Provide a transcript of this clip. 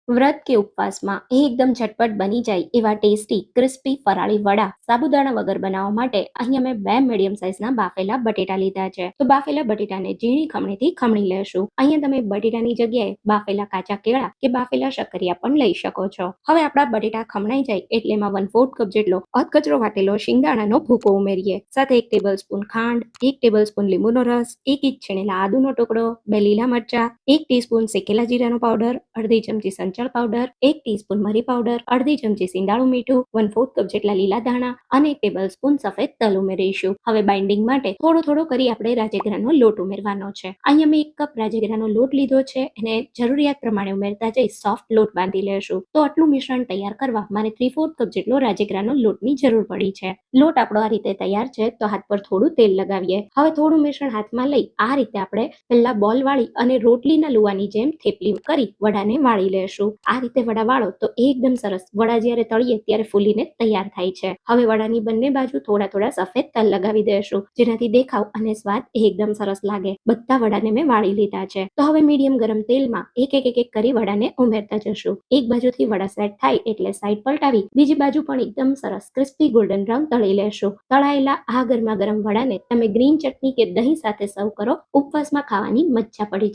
વ્રત કે ઉપવાસમાં એકદમ ઝટપટ બની જાય એવા ટેસ્ટી ક્રિસ્પી ફરાળી વડા સાબુદાણા વગર બનાવવા માટે અહીંયા મેં બે મીડિયમ સાઇઝના બાફેલા બટેટા લીધા છે. તો બાફેલા બટેટાને ઝીણી ખમણીથી ખમણી લેશું. અહીંયા તમે બટેટાની જગ્યાએ બાફેલા કાચા કેળા કે બાફેલા શક્કરિયા પણ લઈ શકો છો. હવે આપણા બટેટા ખમણાઈ જાય એટલે એમાં 1/4 કપ જેટલો અધકચરો વાટેલો શિંગદાણાનો ભૂકો ઉમેરીએ. સાથે 1 ટેબલસ્પૂન ખાંડ, 1 ટેબલસ્પૂન લીંબુનો રસ, 1 ઇંચ છીણેલા આદુનો ટુકડો, 2 લીલા મરચા, 1 ટીસ્પૂન શેકેલા જીરાનો પાવડર, અડધી ચમચી સંચળ પાવડર, 1 ટીસ્પૂન મરી પાવડર, અડધી ચમચી સિંદાળું મીઠું, 1/4 કપ જેટલા લીલા ધાણા અને 1 ટેબલસ્પૂન સફેદ તલ ઉમેરીશું. હવે બાઇન્ડિંગ માટે થોડો થોડો કરી આપણે રાજગરાનો લોટ ઉમેરવાનો છે. અહીંયા મેં 1 કપ રાજગરાનો લોટ લીધો છે અને જરૂરિયાત પ્રમાણે ઉમેરતા જઈ સોફ્ટ લોટ બાંધી લેશું. તો આટલું મિશ્રણ તૈયાર કરવા મારે 3/4 કપ જેટલો રાજગરાનો લોટની જરૂર પડી છે. લોટ આપણો આ રીતે તૈયાર છે તો હાથ પર થોડું તેલ લગાવીએ. હવે થોડું મિશ્રણ હાથમાં લઈ આ રીતે આપણે પહેલા બોલ વાળી અને રોટલીના લુવાની જેમ થેપલી કરી વડાને વાળી લેશું. આ રીતે વડા વાળો તો એકદમ સરસ વડા જ્યારે તળીએ ત્યારે ફૂલીને તૈયાર થાય છે. હવે વડાની બંને બાજુ થોડા થોડા સફેદ તલ લગાવી દેશું, જેનાથી દેખાવ અને સ્વાદ એકદમ સરસ લાગે. બધા વડાને મેં વાળી લીધા છે. તો હવે મીડિયમ ગરમ તેલમાં એક એક કરી વડાને ઉમેરતા જશું. એક બાજુથી વડા સેટ થાય એટલે સાઈડ પલટાવી બીજી બાજુ પણ એકદમ સરસ ક્રિસ્પી ગોલ્ડન બ્રાઉન તળી લેશું. તળાયેલા આ ગરમા ગરમ વડાને તમે ગ્રીન ચટણી કે દહીં સાથે સર્વ કરો, ઉપવાસમાં ખાવાની મજા પડી જાય.